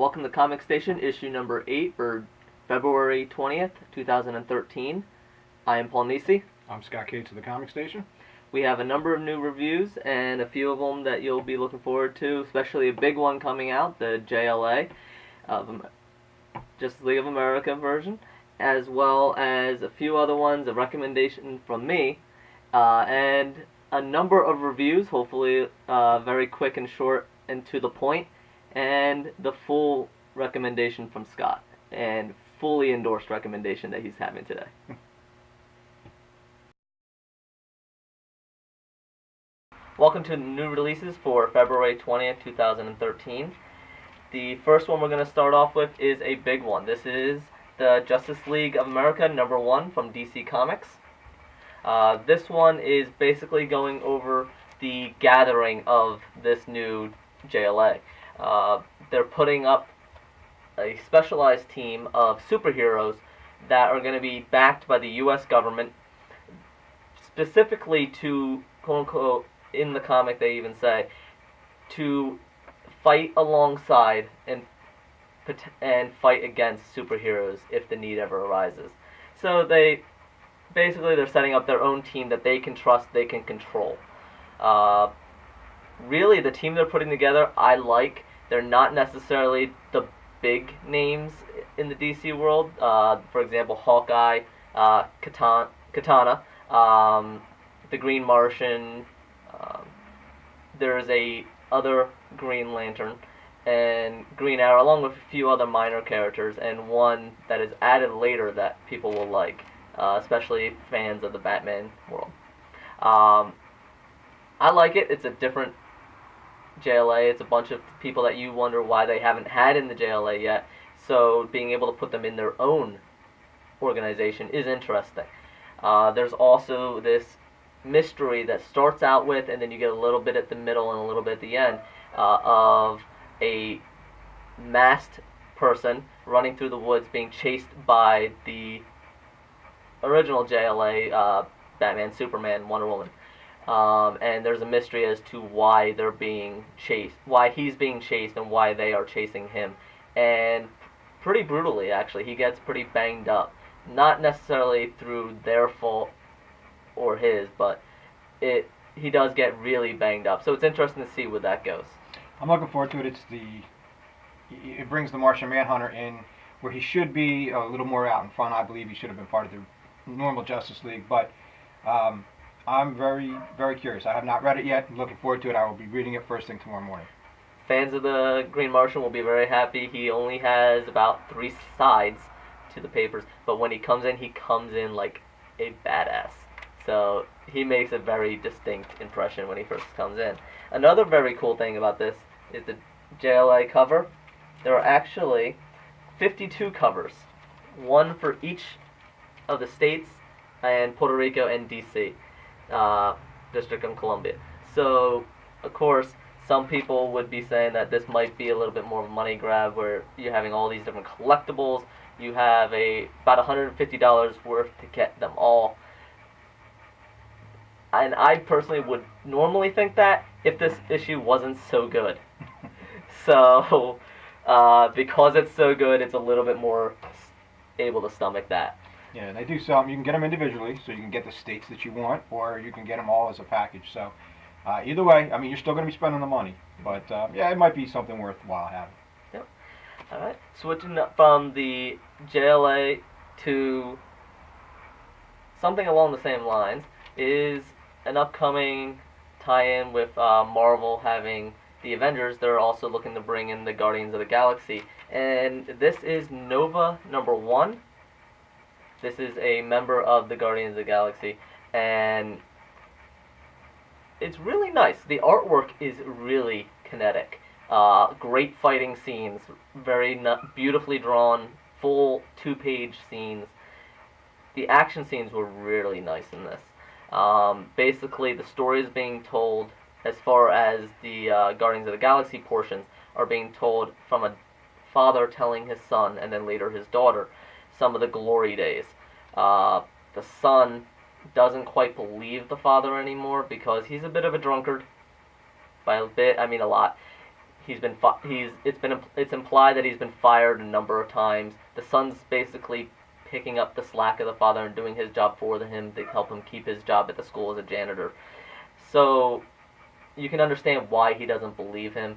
Welcome to Comic Station, issue number 8 for February 20th, 2013. I am Paul Nisi. I'm Scott Cates of the Comic Station. We have a number of new reviews and a few of them that you'll be looking forward to, especially a big one coming out, the JLA, Justice League of America version, as well as a few other ones, a recommendation from me, and a number of reviews, hopefully very quick and short and to the point, and the full recommendation from Scott, and fully endorsed recommendation that he's having today. Welcome to the new releases for February 20th, 2013. The first one we're going to start off with is a big one. This is the Justice League of America #1 from DC Comics. This one is basically going over the gathering of this new JLA. They're putting up a specialized team of superheroes that are going to be backed by the U.S. government, specifically to, quote-unquote, in the comic they even say, to fight alongside and fight against superheroes if the need ever arises. So they're setting up their own team that they can trust, they can control. Really, the team they're putting together, I like. They're not necessarily the big names in the DC world. For example, Hawkeye, Katana, the Green Martian. There's a other Green Lantern and Green Arrow, along with a few other minor characters, and one that is added later that people will like, especially fans of the Batman world. I like it. It's a different JLA. It's a bunch of people that you wonder why they haven't had in the JLA yet, so being able to put them in their own organization is interesting. There's also this mystery that starts out with, and then you get a little bit at the middle and a little bit at the end, of a masked person running through the woods being chased by the original JLA, Batman, Superman, Wonder Woman. And there's a mystery as to why they're being chased, why he's being chased, and why they are chasing him. And pretty brutally, actually. He gets pretty banged up. Not necessarily through their fault or his, but he does get really banged up. So it's interesting to see where that goes. I'm looking forward to it. It brings the Martian Manhunter in where he should be a little more out in front. I believe he should have been part of the normal Justice League, but I'm very, very curious. I have not read it yet. I'm looking forward to it. I will be reading it first thing tomorrow morning. Fans of the Green Martian will be very happy. He only has about 3 sides to the papers, but when he comes in like a badass. So he makes a very distinct impression when he first comes in. Another very cool thing about this is the JLA cover. There are actually 52 covers, one for each of the states and Puerto Rico and DC, District of Columbia. So, of course, some people would be saying that this might be a little bit more of a money grab where you're having all these different collectibles. You have about $150 worth to get them all. And I personally would normally think that if this issue wasn't so good. So, because it's so good, it's a little bit more able to stomach that. Yeah, they do sell them. You can get them individually, so you can get the states that you want, or you can get them all as a package. So, either way, I mean, you're still going to be spending the money. But, yeah, it might be something worthwhile having. Yep. All right. Switching up from the JLA to something along the same lines is an upcoming tie-in with Marvel having the Avengers. They're also looking to bring in the Guardians of the Galaxy. And this is Nova #1. This is a member of the Guardians of the Galaxy. And it's really nice. The artwork is really kinetic. Great fighting scenes. Very beautifully drawn, full 2-page scenes. The action scenes were really nice in this. Basically, the story is being told, as far as the Guardians of the Galaxy portions, are being told from a father telling his son, and then later his daughter, some of the glory days. The son doesn't quite believe the father anymore because he's a bit of a drunkard. By a bit, I mean a lot. it's implied that he's been fired a number of times. The son's basically picking up the slack of the father and doing his job for him to help him keep his job at the school as a janitor. So you can understand why he doesn't believe him.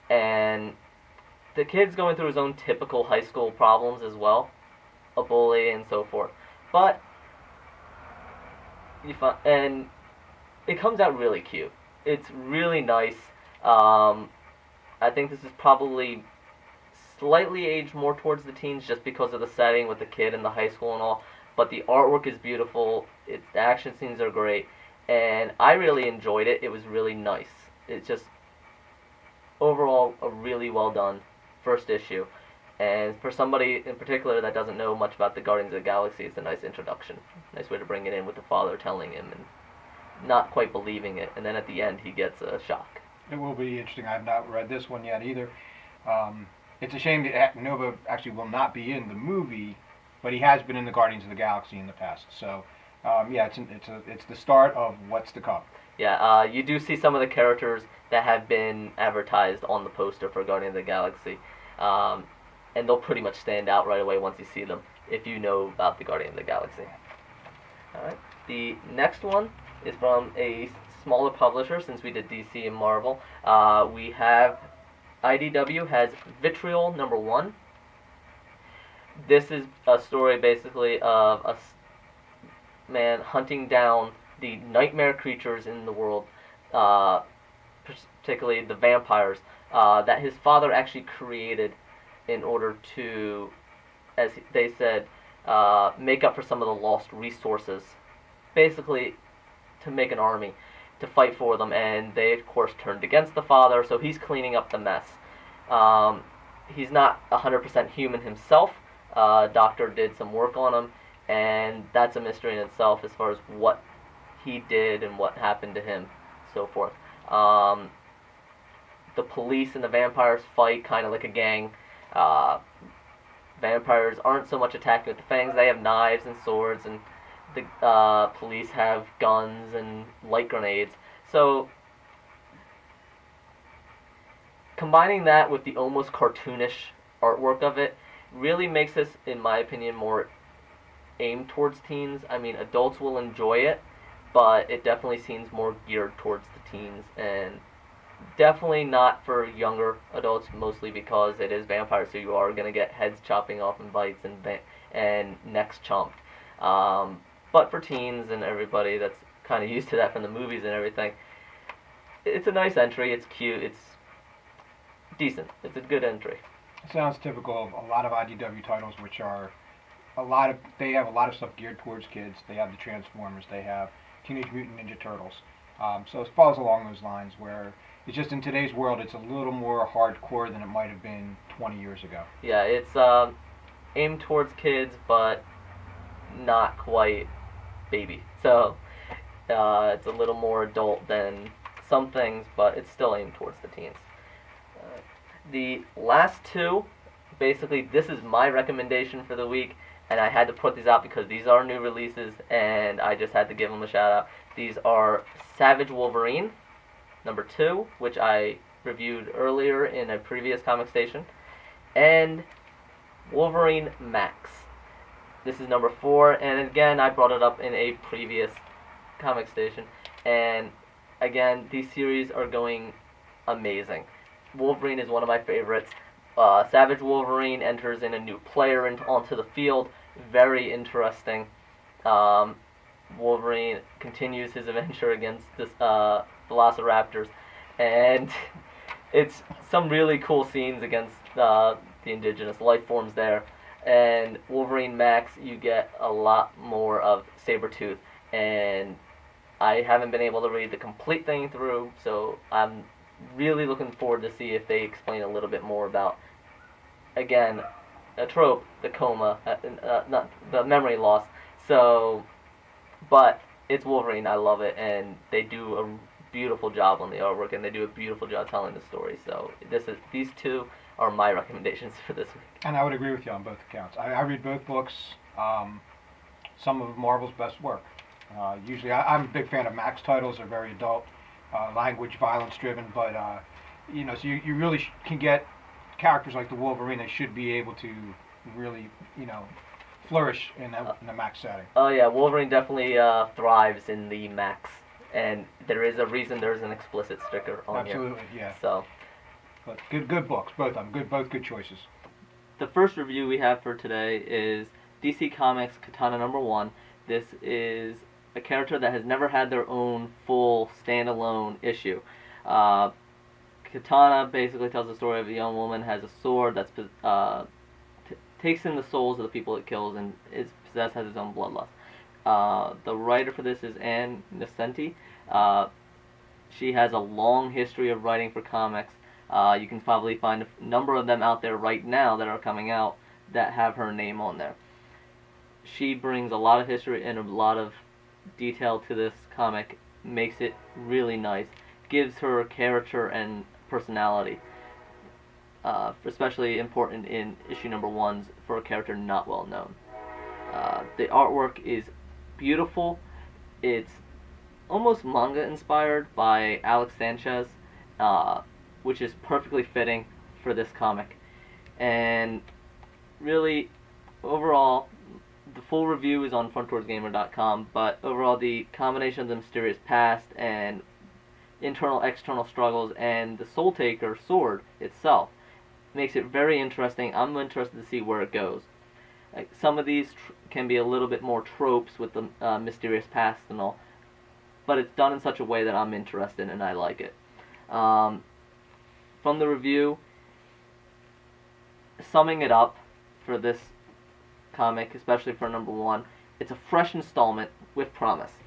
And the kid's going through his own typical high school problems as well, a bully and so forth. But and it comes out really cute. It's really nice. I think this is probably slightly aged more towards the teens just because of the setting with the kid in the high school and all. But the artwork is beautiful. The action scenes are great, and I really enjoyed it. It was really nice. It's just overall a really well done first issue. And for somebody in particular that doesn't know much about the Guardians of the Galaxy, it's a nice introduction. Nice way to bring it in with the father telling him and not quite believing it, and then at the end he gets a shock. It will be interesting. I've not read this one yet either. It's a shame that Nova actually will not be in the movie, but he has been in the Guardians of the Galaxy in the past. So, yeah, it's the start of what's to come. Yeah, you do see some of the characters that have been advertised on the poster for Guardians of the Galaxy, and they'll pretty much stand out right away once you see them, if you know about the Guardians of the Galaxy. Alright, the next one is from a smaller publisher, since we did DC and Marvel. We have IDW has Vitriol #1. This is a story basically of a man hunting down the nightmare creatures in the world, particularly the vampires, that his father actually created in order to, as they said, make up for some of the lost resources. Basically, to make an army to fight for them, and they of course turned against the father, so he's cleaning up the mess. He's not 100% human himself. Doctor did some work on him, and that's a mystery in itself as far as what he did and what happened to him, so forth. The police and the vampires fight kind of like a gang. Vampires aren't so much attacking with the fangs, they have knives and swords, and the police have guns and light grenades. So combining that with the almost cartoonish artwork of it really makes this, in my opinion, more aimed towards teens. I mean, adults will enjoy it, but it definitely seems more geared towards the teens, and definitely not for younger adults, mostly because it is vampires, so you are going to get heads chopping off and bites and necks chomped. But for teens and everybody that's kind of used to that from the movies and everything, it's a nice entry. It's cute. It's decent. It's a good entry. It sounds typical of a lot of IDW titles, which are they have a lot of stuff geared towards kids. They have the Transformers. They have Teenage Mutant Ninja Turtles. So it falls along those lines where it's just in today's world, it's a little more hardcore than it might have been 20 years ago. Yeah, it's aimed towards kids, but not quite baby. So it's a little more adult than some things, but it's still aimed towards the teens. The last two, basically, this is my recommendation for the week, and I had to put these out because these are new releases, and I just had to give them a shout out. These are Savage Wolverine #2, which I reviewed earlier in a previous comic station, and Wolverine Max. This is #4, and again, I brought it up in a previous comic station, and again, these series are going amazing. Wolverine is one of my favorites. Savage Wolverine enters in a new player onto the field. Very interesting. Wolverine continues his adventure against this Velociraptors, and it's some really cool scenes against the indigenous life forms there. And Wolverine Max, you get a lot more of Sabretooth, and I haven't been able to read the complete thing through, so I'm really looking forward to see if they explain a little bit more about, again, a trope, the coma, not the memory loss. So, but it's Wolverine, I love it, and they do a beautiful job on the artwork, and they do a beautiful job telling the story. So these two are my recommendations for this week. And I would agree with you on both accounts. I read both books. Some of Marvel's best work. Usually, I'm a big fan of Max titles. They're very adult, language, violence-driven, but So you really can get characters like the Wolverine. They should be able to really, flourish in the max setting. Oh yeah, Wolverine definitely thrives in the Max, and there is a reason there's an explicit sticker on Absolutely, here. yeah. So, But good books, both of them. Both good choices. the first review we have for today is DC Comics Katana #1. This is a character that has never had their own full standalone issue. Katana basically tells the story of a young woman has a sword that's takes in the souls of the people it kills and is possessed, has its own bloodlust. The writer for this is Ann Nocenti. She has a long history of writing for comics. You can probably find a number of them out there right now that are coming out that have her name on there. She brings a lot of history and a lot of detail to this comic, makes it really nice, gives her character and personality. Especially important in issue #1 for a character not well known. The artwork is beautiful. It's almost manga inspired by Alex Sanchez, which is perfectly fitting for this comic. And really, overall, the full review is on frontdoorsgamer.com, but overall the combination of the mysterious past and internal external struggles and the Soul Taker sword itself makes it very interesting. I'm interested to see where it goes. Some of these can be a little bit more tropes with the mysterious past and all, but it's done in such a way that I'm interested and I like it. From the review, summing it up for this comic, especially for #1, it's a fresh installment with promise.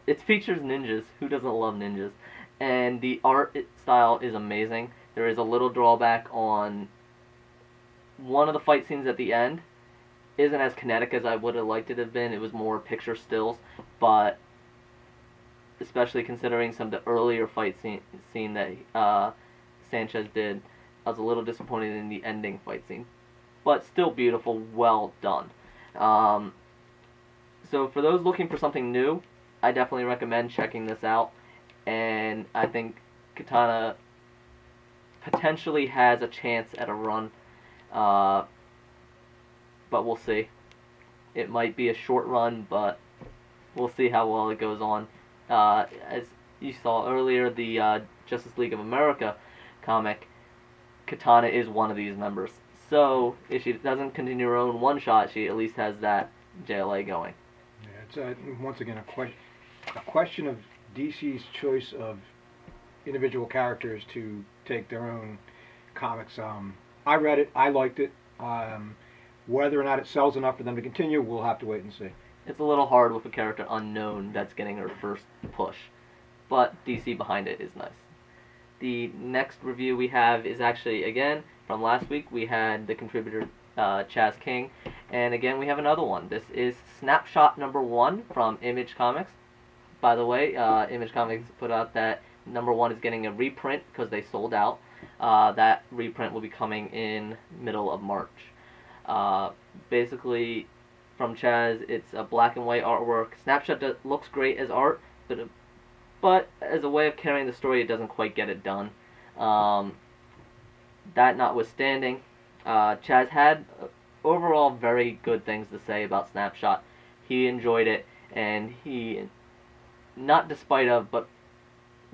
It features ninjas. Who doesn't love ninjas? And the art style is amazing. There is a little drawback on one of the fight scenes at the end. Isn't as kinetic as I would have liked it to have been. It was more picture stills, but especially considering some of the earlier fight scene that Sanchez did, I was a little disappointed in the ending fight scene. But still beautiful, well done. So for those looking for something new, I definitely recommend checking this out. And I think Katana potentially has a chance at a run, but we'll see. It might be a short run, but we'll see how well it goes on. As you saw earlier, the Justice League of America comic, Katana is one of these members. So if she doesn't continue her own one-shot, she at least has that JLA going. Yeah, it's once again a question of DC's choice of individual characters to take their own comics. I read it, I liked it. Whether or not it sells enough for them to continue, we'll have to wait and see. It's a little hard with a character unknown that's getting her first push, but DC behind it is nice. The next review we have is actually, again, from last week. We had the contributor Chaz King, and again we have another one. This is Snapshot #1 from Image Comics. By the way, Image Comics put out that #1 is getting a reprint because they sold out. That reprint will be coming in middle of March. Basically, from Chaz, it's a black and white artwork. Snapshot looks great as art, but as a way of carrying the story, it doesn't quite get it done. That notwithstanding, Chaz had overall very good things to say about Snapshot. He enjoyed it, and he, not despite of, but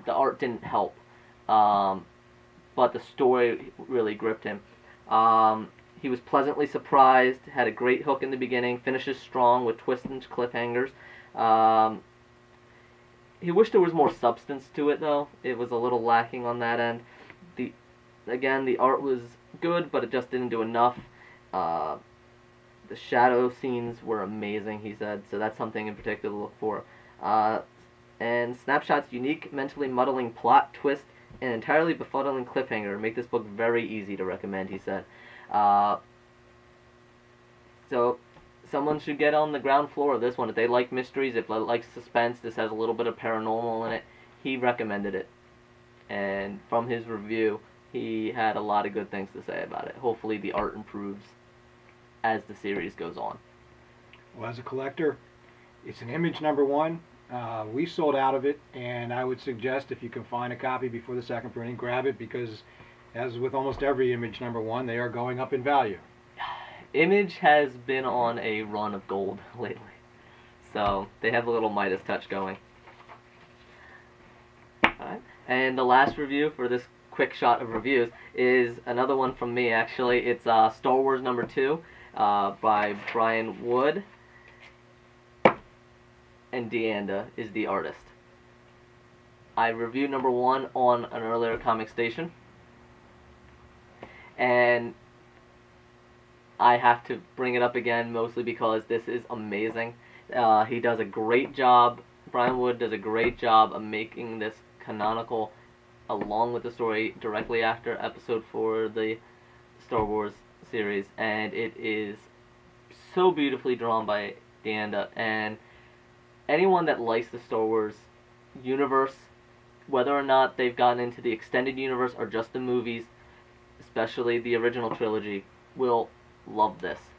the art didn't help. But the story really gripped him. He was pleasantly surprised, had a great hook in the beginning, finishes strong with twists and cliffhangers. He wished there was more substance to it, though. It was a little lacking on that end. Again, the art was good, but it just didn't do enough. The shadow scenes were amazing, he said, so that's something in particular to look for. And Snapshot's unique, mentally muddling plot, twist, and entirely befuddling cliffhanger make this book very easy to recommend, he said. So someone should get on the ground floor of this one. If they like mysteries, if they like suspense, this has a little bit of paranormal in it. He recommended it. And from his review, he had a lot of good things to say about it. Hopefully the art improves as the series goes on. Well, as a collector, it's an Image #1. We sold out of it, and I would suggest if you can find a copy before the second printing, grab it because, as with almost every Image #1, they are going up in value. Image has been on a run of gold lately, so they have a little Midas touch going. Alright, and the last review for this quick shot of reviews is another one from me, actually. It's Star Wars #2 by Brian Wood, and Deanda is the artist. I reviewed #1 on an earlier comic station, and I have to bring it up again mostly because this is amazing. He does a great job, Brian Wood does a great job of making this canonical along with the story directly after episode 4 of the Star Wars series, and it is so beautifully drawn by Deanda. And anyone that likes the Star Wars universe, whether or not they've gotten into the extended universe or just the movies, especially the original trilogy, will love this.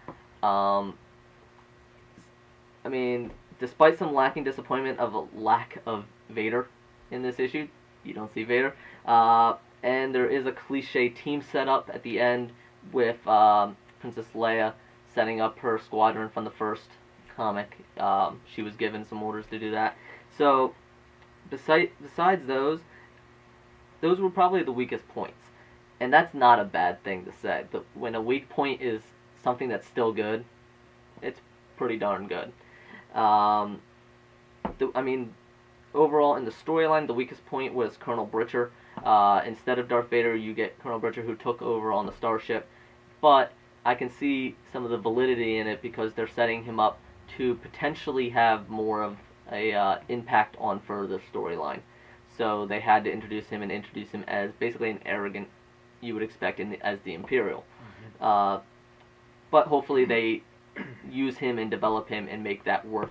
I mean, despite some lacking disappointment of a lack of Vader in this issue, you don't see Vader, and there is a cliche team setup at the end with Princess Leia setting up her squadron from the first comic. She was given some orders to do that. So, besides those were probably the weakest points. And that's not a bad thing to say. But when a weak point is something that's still good, it's pretty darn good. I mean, overall in the storyline, the weakest point was Colonel Britcher. Instead of Darth Vader, you get Colonel Britcher, who took over on the starship. But I can see some of the validity in it because they're setting him up to potentially have more of a impact on further storyline. So they had to introduce him as basically an arrogant, you would expect as the Imperial. Mm-hmm. But hopefully they use him and develop him and make that worth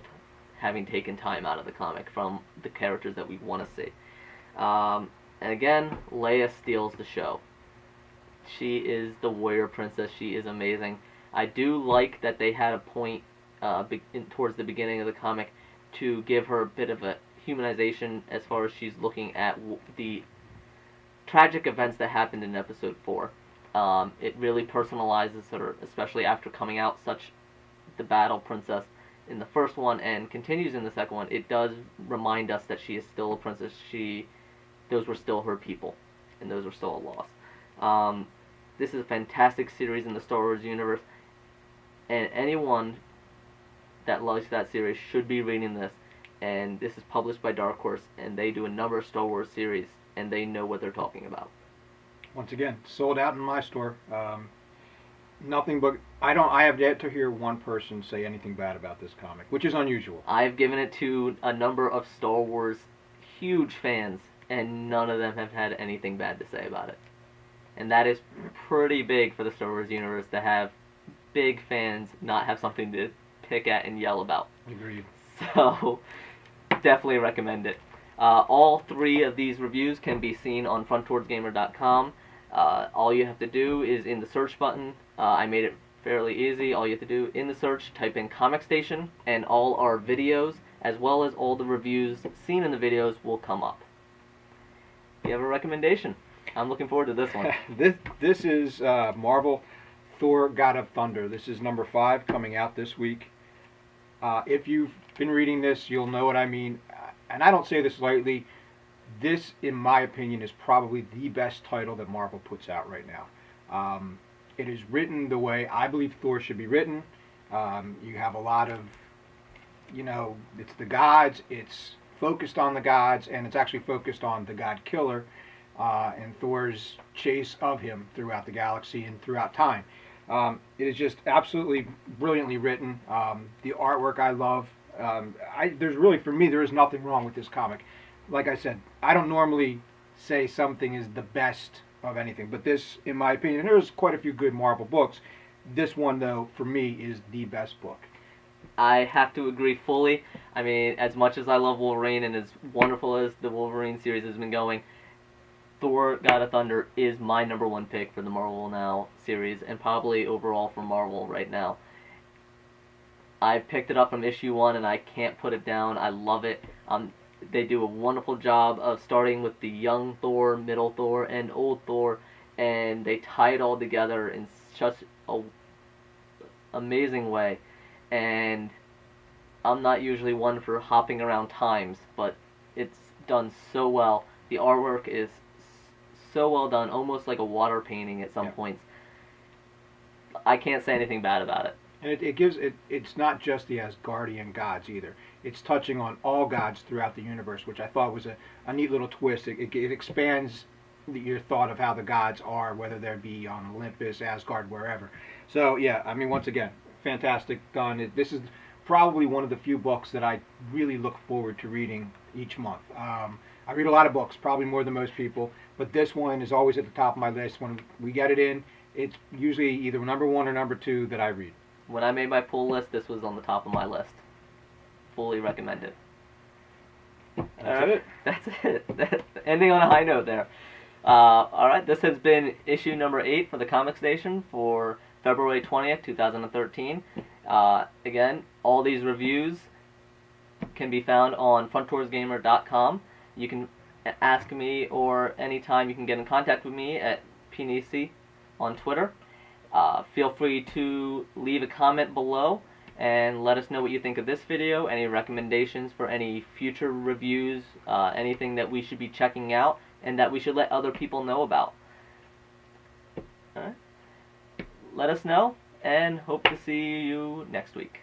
having taken time out of the comic from the characters that we want to see. And again, Leia steals the show. She is the warrior princess. She is amazing. I do like that they had a point towards the beginning of the comic to give her a bit of a humanization as far as she's looking at the tragic events that happened in episode 4. It really personalizes her, especially after coming out such the battle princess in the first one and continues in the second one. It does remind us that she is still a princess. Those were still her people, and those were still a loss. This is a fantastic series in the Star Wars universe, and anyone that likes that series should be reading this. And this is published by Dark Horse, and they do a number of Star Wars series, and they know what they're talking about. Once again, sold out in my store. Nothing but I have yet to hear one person say anything bad about this comic, which is unusual. I've given it to a number of Star Wars huge fans, and none of them have had anything bad to say about it. And that is pretty big for the Star Wars universe to have big fans not have something to pick at and yell about. Agreed. So, definitely recommend it. All 3 of these reviews can be seen on frontwardsgamer.com. All you have to do is in the search button, I made it fairly easy. All you have to do in the search, type in Comic Station, and all our videos, as well as all the reviews seen in the videos, will come up. You have a recommendation? I'm looking forward to this one. This is Marvel Thor God of Thunder. This is #5 coming out this week. If you've been reading this, you'll know what I mean. And I don't say this lightly. This, in my opinion, is probably the best title that Marvel puts out right now. It is written the way I believe Thor should be written. You have a lot of, it's the gods, it's focused on the gods, and it's actually focused on the god killer and Thor's chase of him throughout the galaxy and throughout time. It is just absolutely brilliantly written. The artwork I love. For me, there is nothing wrong with this comic. Like I said, I don't normally say something is the best of anything, but this, in my opinion, and there's quite a few good Marvel books. This one, though, for me, is the best book. I have to agree fully. I mean, as much as I love Wolverine and as wonderful as the Wolverine series has been going, Thor God of Thunder is my #1 pick for the Marvel Now series, and probably overall for Marvel right now. I picked it up from issue 1 and I can't put it down. I love it. They do a wonderful job of starting with the young Thor, middle Thor, and old Thor, and they tie it all together in such a amazing way. And I'm not usually one for hopping around times, but it's done so well. The artwork is so well done, almost like a water painting at some points. I can't say anything bad about it. And it gives it. It's not just the Asgardian gods either. It's touching on all gods throughout the universe, which I thought was a neat little twist. It expands your thought of how the gods are, whether they be on Olympus, Asgard, wherever. So yeah, I mean, once again, fantastic done. This is probably one of the few books that I really look forward to reading each month. I read a lot of books, probably more than most people, but this one is always at the top of my list. When we get it in, it's usually either number 1 or number 2 that I read. When I made my pull list, this was on the top of my list. Fully recommended. That's it. That's it. Ending on a high note there. Alright, this has been issue number 8 for the Comic Station for February 20th, 2013. Again, all these reviews can be found on fronttoursgamer.com. You can ask me, or anytime you can get in contact with me at pnisi on Twitter. Feel free to leave a comment below and let us know what you think of this video, any recommendations for any future reviews, anything that we should be checking out and that we should let other people know about. Alright. Let us know, and hope to see you next week.